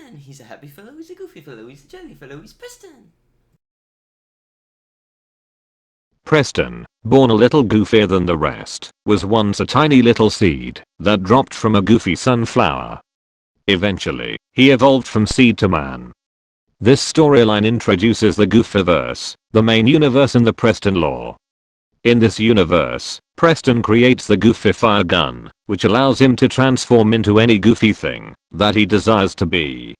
Preston. He's a happy fellow, he's a goofy fellow, he's a jolly fellow, he's Preston. Preston, born a little goofier than the rest, was once a tiny little seed that dropped from a goofy sunflower. Eventually, he evolved from seed to man. This storyline introduces the Goofiverse, the main universe in the Preston lore. In this universe, Preston creates the Goofy Fire Gun, which allows him to transform into any goofy thing that he desires to be.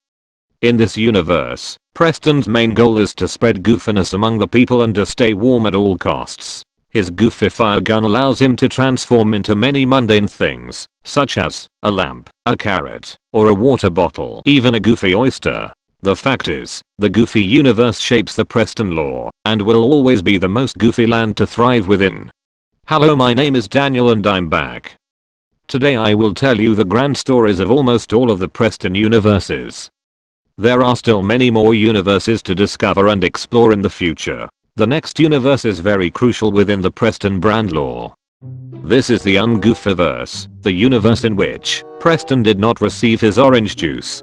In this universe, Preston's main goal is to spread goofiness among the people and to stay warm at all costs. His Goofy Fire Gun allows him to transform into many mundane things, such as a lamp, a carrot, or a water bottle, even a goofy oyster. The fact is, the Goofy universe shapes the Preston lore, and will always be the most goofy land to thrive within. Hello, my name is Daniel and I'm back. Today I will tell you the grand stories of almost all of the Preston universes. There are still many more universes to discover and explore in the future. The next universe is very crucial within the Preston Brand lore. This is the Ungoofiverse, the universe in which Preston did not receive his orange juice.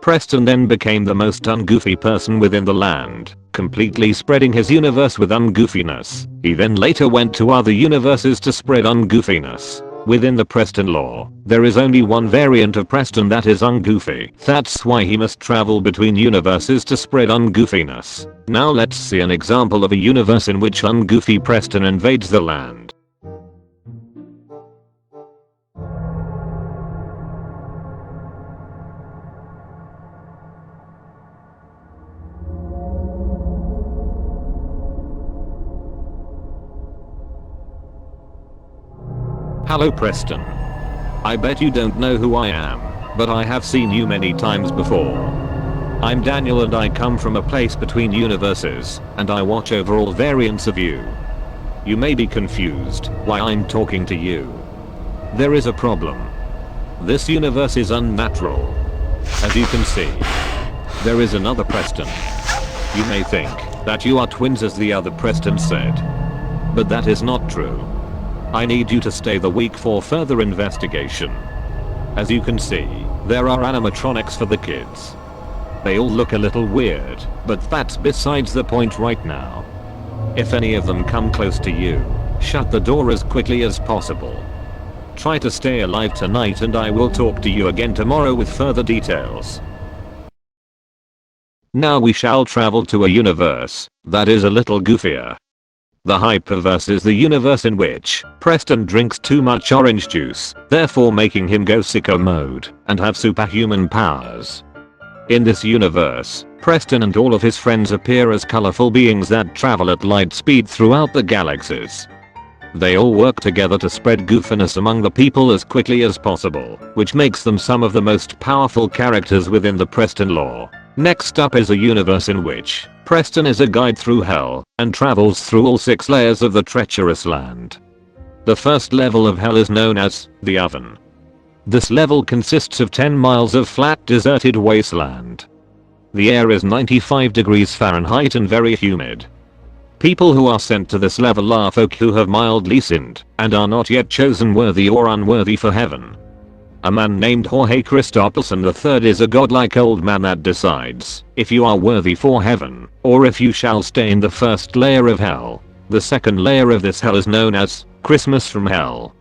Preston then became the most ungoofy person within the land, completely spreading his universe with ungoofiness. He then later went to other universes to spread ungoofiness. Within the Preston lore, there is only one variant of Preston that is ungoofy. That's why he must travel between universes to spread ungoofiness. Now let's see an example of a universe in which ungoofy Preston invades the land. Hello Preston. I bet you don't know who I am, but I have seen you many times before. I'm Daniel and I come from a place between universes, and I watch over all variants of you. You may be confused why I'm talking to you. There is a problem. This universe is unnatural. As you can see, there is another Preston. You may think that you are twins as the other Preston said, but that is not true. I need you to stay the week for further investigation. As you can see, there are animatronics for the kids. They all look a little weird, but that's besides the point right now. If any of them come close to you, shut the door as quickly as possible. Try to stay alive tonight and I will talk to you again tomorrow with further details. Now we shall travel to a universe that is a little goofier. The Hyperverse is the universe in which Preston drinks too much orange juice, therefore making him go sicko mode and have superhuman powers. In this universe, Preston and all of his friends appear as colorful beings that travel at light speed throughout the galaxies. They all work together to spread goofiness among the people as quickly as possible, which makes them some of the most powerful characters within the Preston lore. Next up is a universe in which Preston is a guide through hell and travels through all 6 layers of the treacherous land. The first level of hell is known as the Oven. This level consists of 10 miles of flat deserted wasteland. The air is 95 degrees Fahrenheit and very humid. People who are sent to this level are folk who have mildly sinned and are not yet chosen worthy or unworthy for heaven. A man named Jorge Christopherson III is a godlike old man that decides if you are worthy for heaven or if you shall stay in the first layer of hell. The second layer of this hell is known as Christmas from Hell.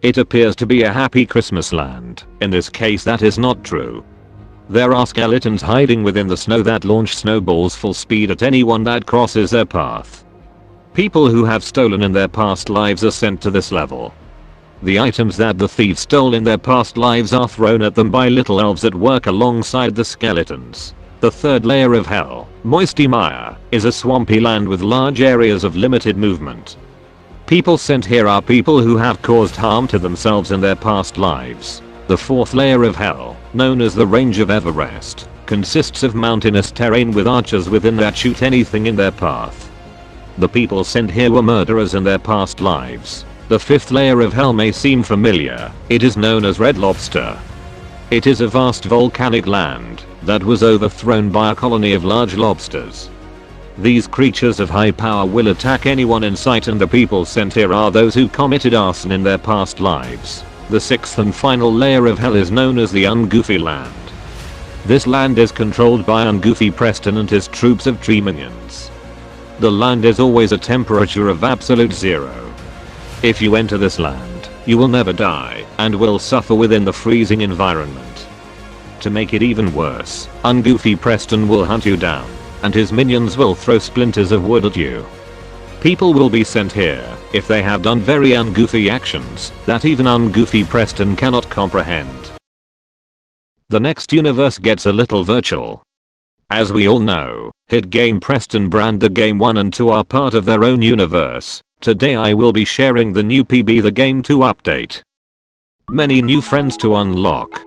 It appears to be a happy Christmas land. In this case that is not true. There are skeletons hiding within the snow that launch snowballs full speed at anyone that crosses their path. People who have stolen in their past lives are sent to this level. The items that the thieves stole in their past lives are thrown at them by little elves that work alongside the skeletons. The third layer of hell, Moisty Mire, is a swampy land with large areas of limited movement. People sent here are people who have caused harm to themselves in their past lives. The fourth layer of hell, known as the Range of Everest, consists of mountainous terrain with archers within that shoot anything in their path. The people sent here were murderers in their past lives. The fifth layer of hell may seem familiar. It is known as Red Lobster. It is a vast volcanic land that was overthrown by a colony of large lobsters. These creatures of high power will attack anyone in sight, and the people sent here are those who committed arson in their past lives. The sixth and final layer of hell is known as the Ungoofy Land. This land is controlled by Ungoofy Preston and his troops of tree minions. The land is always a temperature of absolute zero. If you enter this land, you will never die and will suffer within the freezing environment. To make it even worse, Ungoofy Preston will hunt you down, and his minions will throw splinters of wood at you. People will be sent here if they have done very ungoofy actions that even Ungoofy Preston cannot comprehend. The next universe gets a little virtual. As we all know, hit game Preston Brand the game 1 and 2 are part of their own universe. Today I will be sharing the new PB the game 2 update. Many new friends to unlock.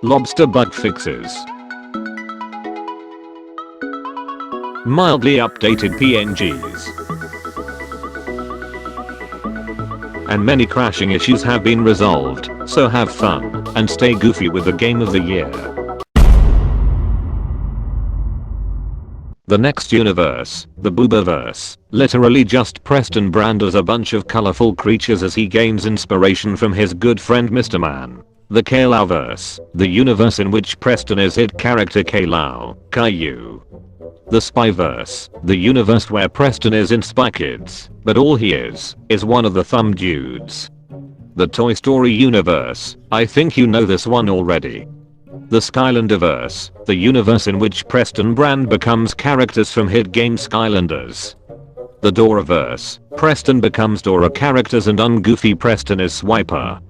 Lobster bug fixes. Mildly updated PNGs. And many crashing issues have been resolved, so have fun and stay goofy with the game of the year. The next universe, the Boobaverse, literally just Preston Brand as a bunch of colorful creatures as he gains inspiration from his good friend Mr. Man. The Kalauverse, the universe in which Preston is hit character Kalau, Caillou. The Spyverse, the universe where Preston is in Spy Kids, but all he is one of the thumb dudes. The Toy Story universe, I think you know this one already. The Skylanderverse, the universe in which Preston Brand becomes characters from hit game Skylanders. The Doraverse, Preston becomes Dora characters and Ungoofy Preston is Swiper.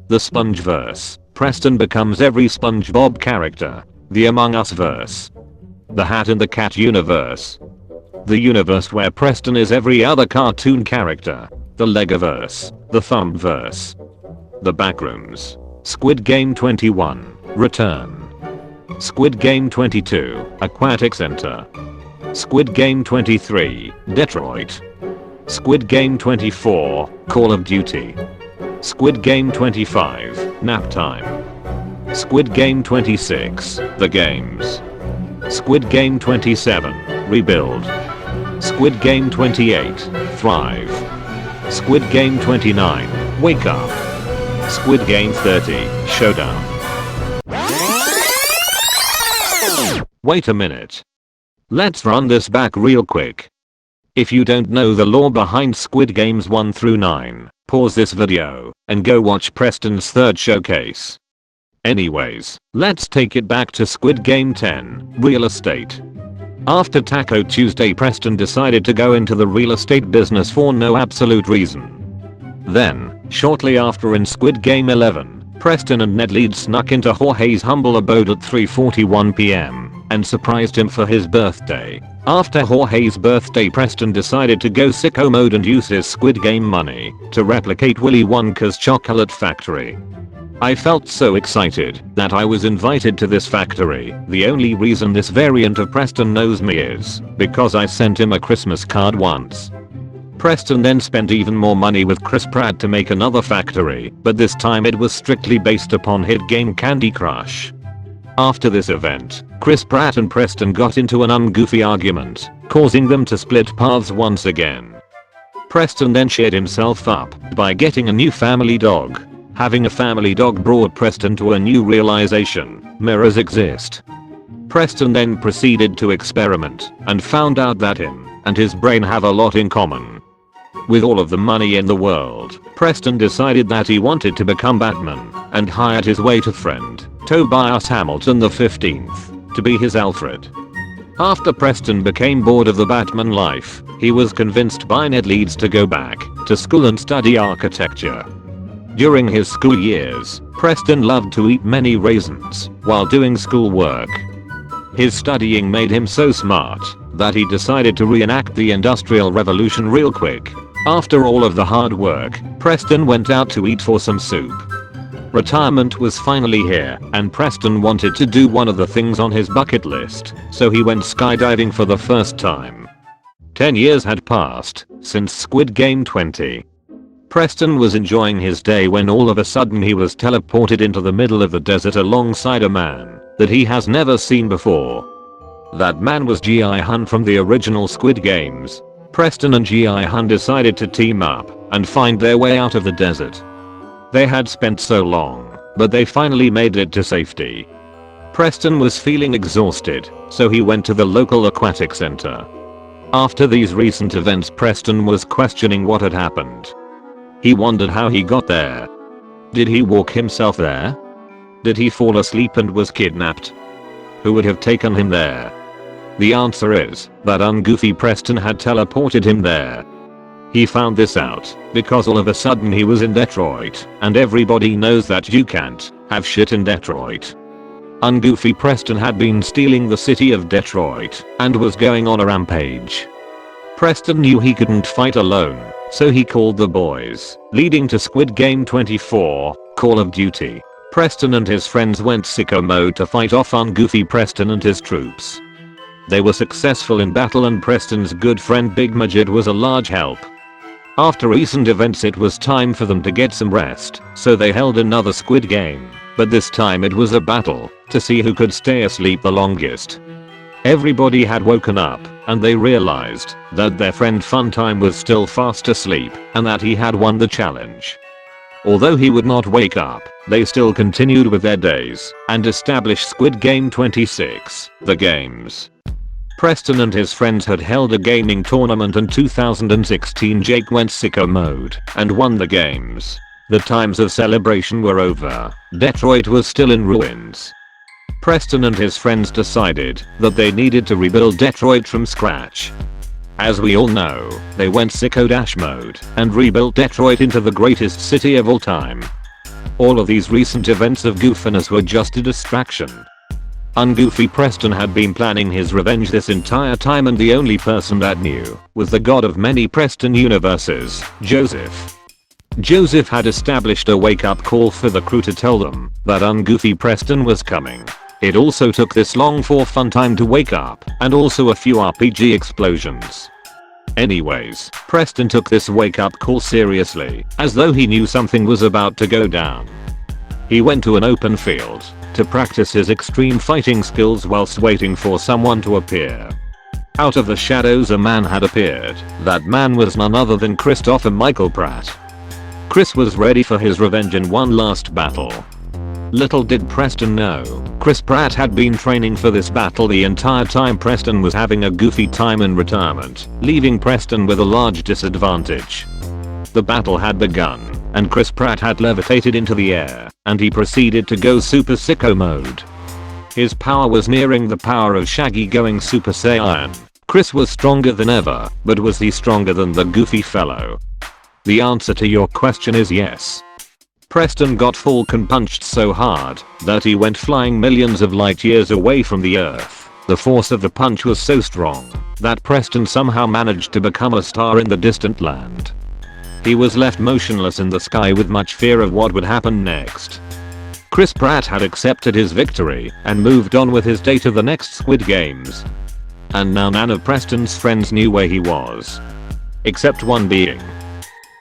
The Spongeverse, Preston becomes every SpongeBob character. The Among Us verse. The Hat and the Cat universe. The universe where Preston is every other cartoon character. The Legoverse. The Thumbverse. The Backrooms. Squid Game 21. Return. Squid Game 22. Aquatic Center. Squid Game 23. Detroit. Squid Game 24. Call of Duty. Squid Game 25, Nap Time. Squid Game 26, The Games. Squid Game 27, Rebuild. Squid Game 28, Thrive. Squid Game 29, Wake Up. Squid Game 30, Showdown. Wait a minute. Let's run this back real quick. If you don't know the lore behind Squid Games 1 through 9, pause this video and go watch Preston's third showcase. Anyways, let's take it back to Squid Game 10, Real Estate. After Taco Tuesday, Preston decided to go into the real estate business for no absolute reason. Then, shortly after in Squid Game 11, Preston and Ned Leeds snuck into Jorge's humble abode at 3:41 PM and surprised him for his birthday. After Jorge's birthday, Preston decided to go sicko mode and use his Squid Game money to replicate Willy Wonka's chocolate factory. I felt so excited that I was invited to this factory. The only reason this variant of Preston knows me is because I sent him a Christmas card once. Preston then spent even more money with Chris Pratt to make another factory, but this time it was strictly based upon hit game Candy Crush. After this event, Chris Pratt and Preston got into an ungoofy argument, causing them to split paths once again. Preston then cheered himself up by getting a new family dog. Having a family dog brought Preston to a new realization: mirrors exist. Preston then proceeded to experiment and found out that him and his brain have a lot in common. With all of the money in the world, Preston decided that he wanted to become Batman and hired his waiter friend, Tobias Hamilton the 15th, to be his Alfred. After Preston became bored of the Batman life, he was convinced by Ned Leeds to go back to school and study architecture. During his school years, Preston loved to eat many raisins while doing schoolwork. His studying made him so smart that he decided to reenact the Industrial Revolution real quick. After all of the hard work, Preston went out to eat for some soup. Retirement was finally here, and Preston wanted to do one of the things on his bucket list, so he went skydiving for the first time. 10 years had passed since Squid Game 20. Preston was enjoying his day when all of a sudden he was teleported into the middle of the desert alongside a man that he has never seen before. That man was Gi Hun from the original Squid Games. Preston and Gi Hun decided to team up and find their way out of the desert. They had spent so long, but they finally made it to safety. Preston was feeling exhausted, so he went to the local aquatic center. After these recent events, Preston was questioning what had happened. He wondered how he got there. Did he walk himself there? Did he fall asleep and was kidnapped? Who would have taken him there? The answer is that ungoofy Preston had teleported him there. He found this out because all of a sudden he was in Detroit, and everybody knows that you can't have shit in Detroit. Ungoofy Preston had been stealing the city of Detroit and was going on a rampage. Preston knew he couldn't fight alone, so he called the boys, leading to Squid Game 24, Call of Duty. Preston and his friends went sicko mode to fight off ungoofy Preston and his troops. They were successful in battle and Preston's good friend Big Majid was a large help. After recent events it was time for them to get some rest, so they held another Squid Game, but this time it was a battle to see who could stay asleep the longest. Everybody had woken up, and they realized that their friend Funtime was still fast asleep, and that he had won the challenge. Although he would not wake up, they still continued with their days, and established Squid Game 26, the games. Preston and his friends had held a gaming tournament in 2016. Jake went sicko mode and won the games. The times of celebration were over. Detroit was still in ruins. Preston and his friends decided that they needed to rebuild Detroit from scratch. As we all know, they went sicko dash mode and rebuilt Detroit into the greatest city of all time. All of these recent events of goofiness were just a distraction. Ungoofy Preston had been planning his revenge this entire time, and the only person that knew was the god of many Preston universes, Joseph. Joseph had established a wake-up call for the crew to tell them that ungoofy Preston was coming. It also took this long for Funtime to wake up, and also a few RPG explosions. Anyways, Preston took this wake-up call seriously, as though he knew something was about to go down. He went to an open field to practice his extreme fighting skills whilst waiting for someone to appear. Out of the shadows a man had appeared. That man was none other than Christopher Michael Pratt. Chris was ready for his revenge in one last battle. Little did Preston know, Chris Pratt had been training for this battle the entire time. Preston was having a goofy time in retirement, leaving Preston with a large disadvantage. The battle had begun, and Chris Pratt had levitated into the air, and he proceeded to go super sicko mode. His power was nearing the power of Shaggy going Super Saiyan. Chris was stronger than ever, but was he stronger than the goofy fellow? The answer to your question is yes. Preston got Falcon punched so hard that he went flying millions of light years away from the earth. The force of the punch was so strong that Preston somehow managed to become a star in the distant land. He was left motionless in the sky with much fear of what would happen next. Chris Pratt had accepted his victory and moved on with his day to the next Squid Games. And now none of Preston's friends knew where he was. Except one being.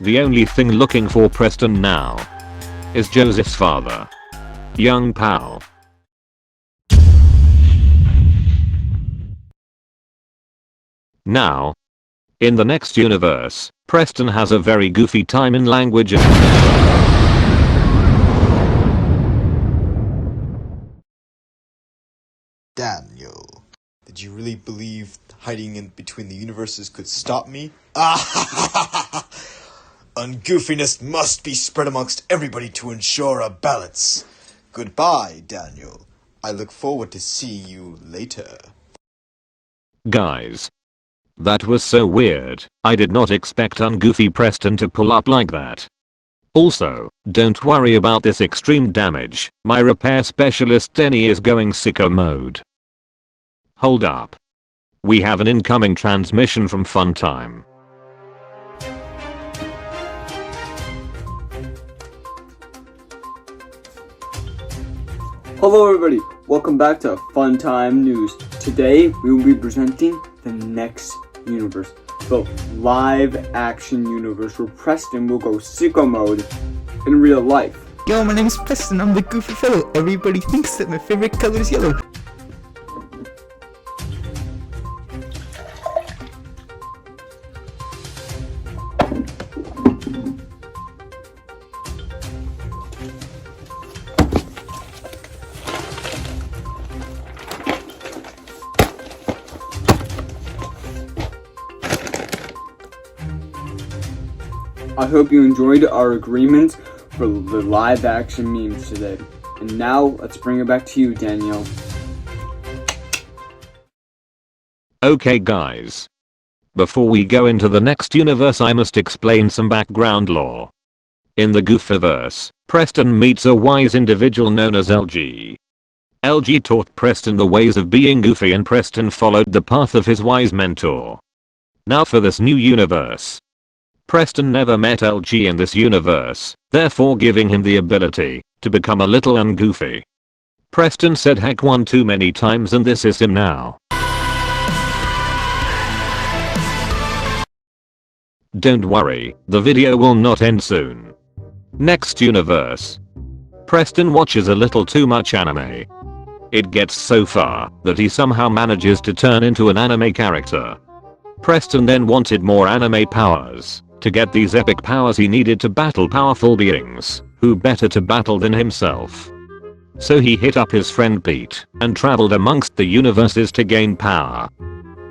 The only thing looking for Preston now is Joseph's father, young Pal. Now, in the next universe, Preston has a very goofy time in language. Daniel, did you really believe hiding in between the universes could stop me? Ah! Ungoofiness must be spread amongst everybody to ensure a balance. Goodbye, Daniel. I look forward to seeing you later. Guys, that was so weird. I did not expect ungoofy Preston to pull up like that. Also, don't worry about this extreme damage. My repair specialist Denny is going sicko mode. Hold up. We have an incoming transmission from Funtime. Hello everybody, welcome back to Funtime News. Today we will be presenting the next universe, the live action universe where Preston will go sicko mode in real life. Yo, my name is Preston, I'm the goofy fellow. Everybody thinks that my favorite color is yellow. I hope you enjoyed our agreements for the live action memes today. And now, let's bring it back to you, Danielle. Okay guys. Before we go into the next universe, I must explain some background lore. In the Goofiverse, Preston meets a wise individual known as LG. LG taught Preston the ways of being goofy and Preston followed the path of his wise mentor. Now for this new universe. Preston never met LG in this universe, therefore giving him the ability to become a little ungoofy. Preston said heck one too many times and this is him now. Don't worry, the video will not end soon. Next universe. Preston watches a little too much anime. It gets so far that he somehow manages to turn into an anime character. Preston then wanted more anime powers. To get these epic powers he needed to battle powerful beings, who better to battle than himself. So he hit up his friend Pete and traveled amongst the universes to gain power.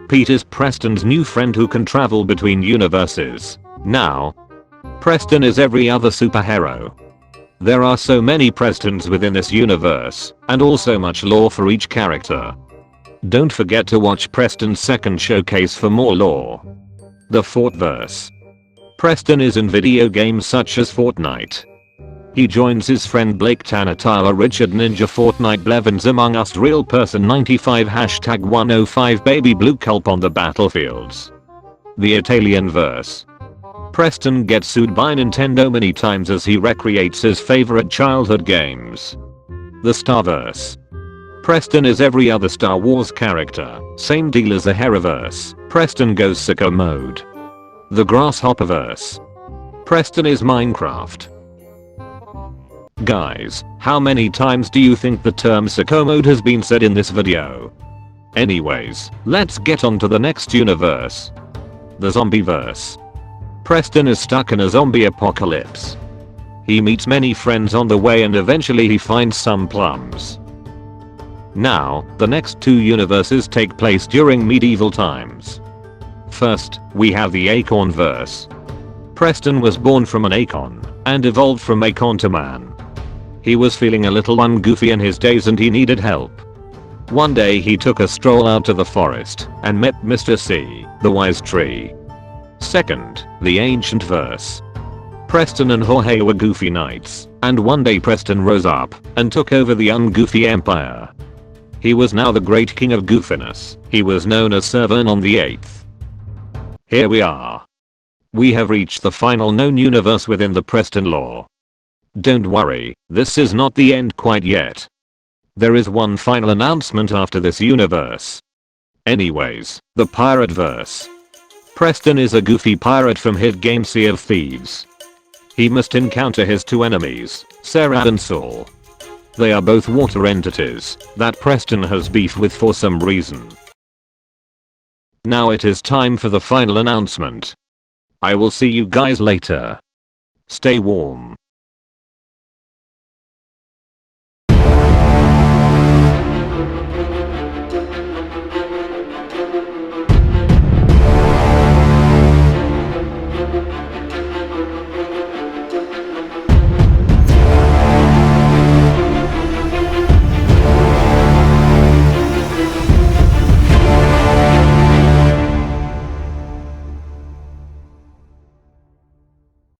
Pete is Preston's new friend who can travel between universes. Now, Preston is every other superhero. There are so many Prestons within this universe, and also much lore for each character. Don't forget to watch Preston's second showcase for more lore. The Fortverse. Preston is in video games such as Fortnite. He joins his friend Blake Tanner, Tyler, Richard, Ninja, Fortnite, Blevins, Among Us, Real Person 95, hashtag 105, Baby Blue Culp on the battlefields. The Italian verse. Preston gets sued by Nintendo many times as he recreates his favorite childhood games. The Starverse. Preston is every other Star Wars character, same deal as the Heraverse. Preston goes sicko mode. The Grasshopperverse. Preston is Minecraft. Guys, how many times do you think the term sicko mode has been said in this video? Anyways, let's get on to the next universe. The Zombieverse. Preston is stuck in a zombie apocalypse. He meets many friends on the way and eventually he finds some plums. Now, the next two universes take place during medieval times. First, we have the Acornverse. Preston was born from an acorn and evolved from acorn to man. He was feeling a little ungoofy in his days and he needed help. One day he took a stroll out to the forest and met Mr. C, the wise tree. Second, the Ancient Verse. Preston and Jorge were goofy knights, and one day Preston rose up and took over the ungoofy empire. He was now the great king of goofiness. He was known as Sir Vernon VIII. Here we are. We have reached the final known universe within the Preston lore. Don't worry, this is not the end quite yet. There is one final announcement after this universe. Anyways, the Pirate Verse. Preston is a goofy pirate from hit game Sea of Thieves. He must encounter his two enemies, Sarah and Saul. They are both water entities that Preston has beef with for some reason. Now it is time for the final announcement. I will see you guys later. Stay warm.